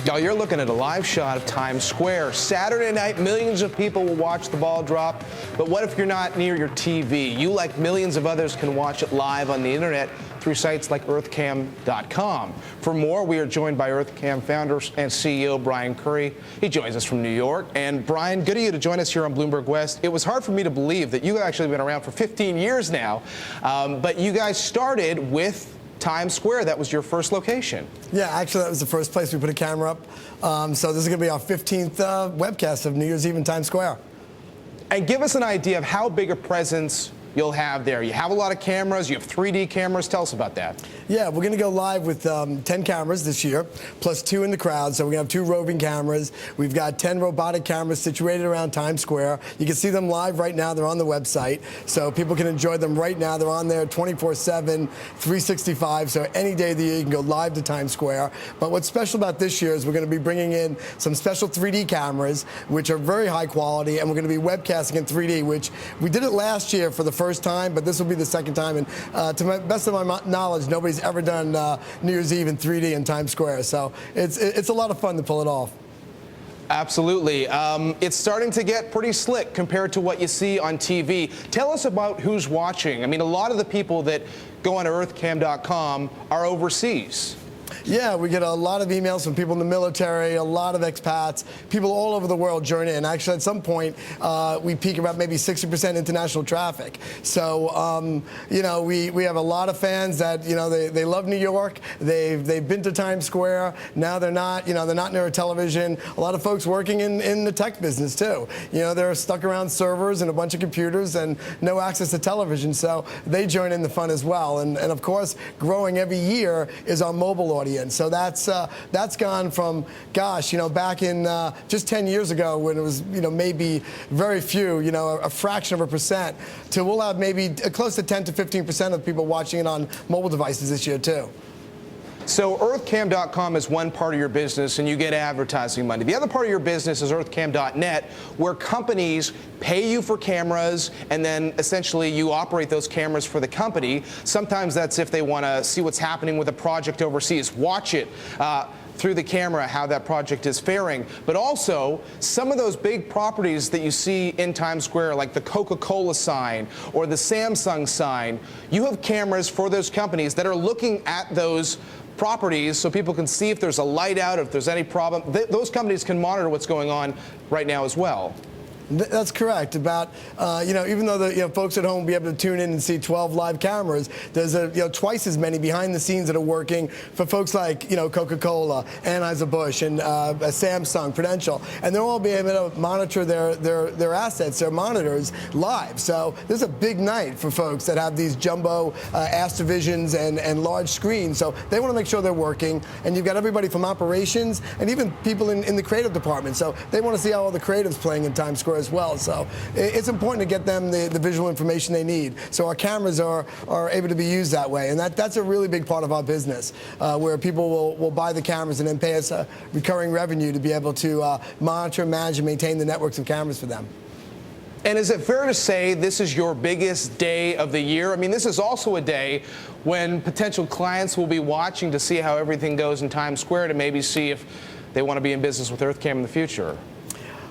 Y'all, you're looking at a live shot of Times Square. Saturday night, millions of people will watch the ball drop. But what if you're not near your TV? You, like millions of others, can watch it live on the internet through sites like Earthcam.com. For more, we are joined by Earthcam founder and CEO Brian Cury. He joins us from New York. And Brian, good of you to join us here on Bloomberg West. It was hard for me to believe that you actually been around for 15 years now, but you guys started with Times Square. That was your first location. Yeah, actually, that was the first place we put a camera up. So this is going to be our 15th webcast of New Year's Eve in Times Square. And give us an idea of how big a presence you'll have there. You have a lot of cameras. You have 3D cameras. Tell us about that. Yeah, we're going to go live with 10 cameras this year, plus 2 in the crowd. So we have 2 roving cameras. We've got 10 robotic cameras situated around Times Square. You can see them live right now. They're on the website, so people can enjoy them right now. They're on there 24/7, 365. So any day of the year, you can go live to Times Square. But what's special about this year is we're going to be bringing in some special 3D cameras, which are very high quality, and we're going to be webcasting in 3D, which we did it last year for the first time, but this will be the second time. And to the best of my knowledge, nobody's ever done New Year's Eve in 3D in Times Square. So it's a lot of fun to pull it off. Absolutely. It's starting to get pretty slick compared to what you see on TV. Tell us about who's watching. I mean, a lot of the people that go on Earthcam.com are overseas. Yeah, we get a lot of emails from people in the military, a lot of expats, people all over the world join in. Actually, at some point, we peak about maybe 60% international traffic. So, you know, we have a lot of fans that, you know, they love New York. They've been to Times Square. Now they're not, you know, they're not near a television. A lot of folks working in the tech business, too. You know, they're stuck around servers and a bunch of computers and no access to television. So they join in the fun as well. And of course, growing every year is our mobile audience. So that's gone from, gosh, you know, back in just 10 years ago when it was, you know, maybe very few, you know, a fraction of a percent, to we'll have maybe close to 10 to 15% of people watching it on mobile devices this year, too. So Earthcam.com is one part of your business, and you get advertising money. The other part of your business is Earthcam.net, where companies pay you for cameras, and then essentially you operate those cameras for the company. Sometimes that's if they want to see what's happening with a project overseas, watch it through the camera, how that project is faring. But also, some of those big properties that you see in Times Square, like the Coca-Cola sign or the Samsung sign, you have cameras for those companies that are looking at those properties so people can see if there's a light out, if there's any problem. Those companies can monitor what's going on right now as well. That's correct. About you know, even though the folks at home will be able to tune in and see 12 live cameras, there's twice as many behind the scenes that are working for folks like Coca-Cola, Anheuser-Busch, and Samsung, Prudential, and they're all being able to monitor their assets, their monitors live. So this is a big night for folks that have these jumbo Astavisions and large screens. So they want to make sure they're working, and you've got everybody from operations and even people in the creative department. So they want to see how all the creatives playing in Times Square as well. So it's important to get them the visual information they need. So our cameras are able to be used that way. And that's a really big part of our business, where people will buy the cameras and then pay us a recurring revenue to be able to monitor, manage, and maintain the networks of cameras for them. And is it fair to say this is your biggest day of the year? I mean, this is also a day when potential clients will be watching to see how everything goes in Times Square, to maybe see if they want to be in business with Earthcam in the future.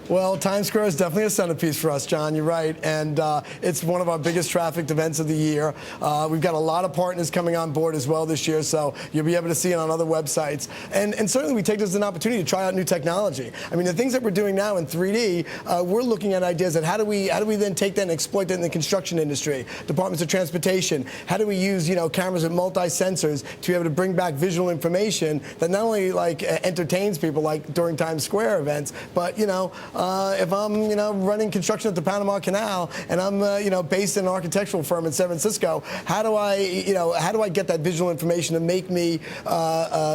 Well, Times Square is definitely a centerpiece for us, John. You're right. And it's one of our biggest trafficked events of the year. We've got a lot of partners coming on board as well this year, so you'll be able to see it on other websites. And certainly we take this as an opportunity to try out new technology. I mean, the things that we're doing now in 3D, we're looking at ideas that how do we then take that and exploit that in the construction industry, departments of transportation. How do we use cameras with multi-sensors to be able to bring back visual information that not only entertains people like during Times Square events, but if I'm, running construction at the Panama Canal and I'm, based in an architectural firm in San Francisco, how do I get that visual information to make me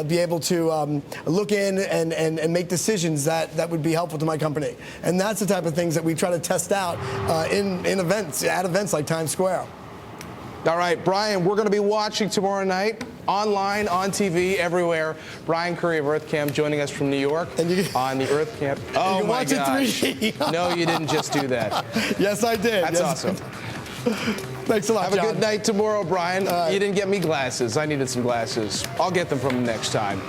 be able to look in and make decisions that would be helpful to my company? And that's the type of things that we try to test out at events like Times Square. All right, Brian, we're going to be watching tomorrow night, online, on TV, everywhere. Brian Cury of Earthcam joining us from New York on the Earthcam. Oh, my gosh. No, you didn't just do that. Yes, I did. That's awesome. Thanks a lot, Have a good night tomorrow, Brian. You didn't get me glasses. I needed some glasses. I'll get them from him next time.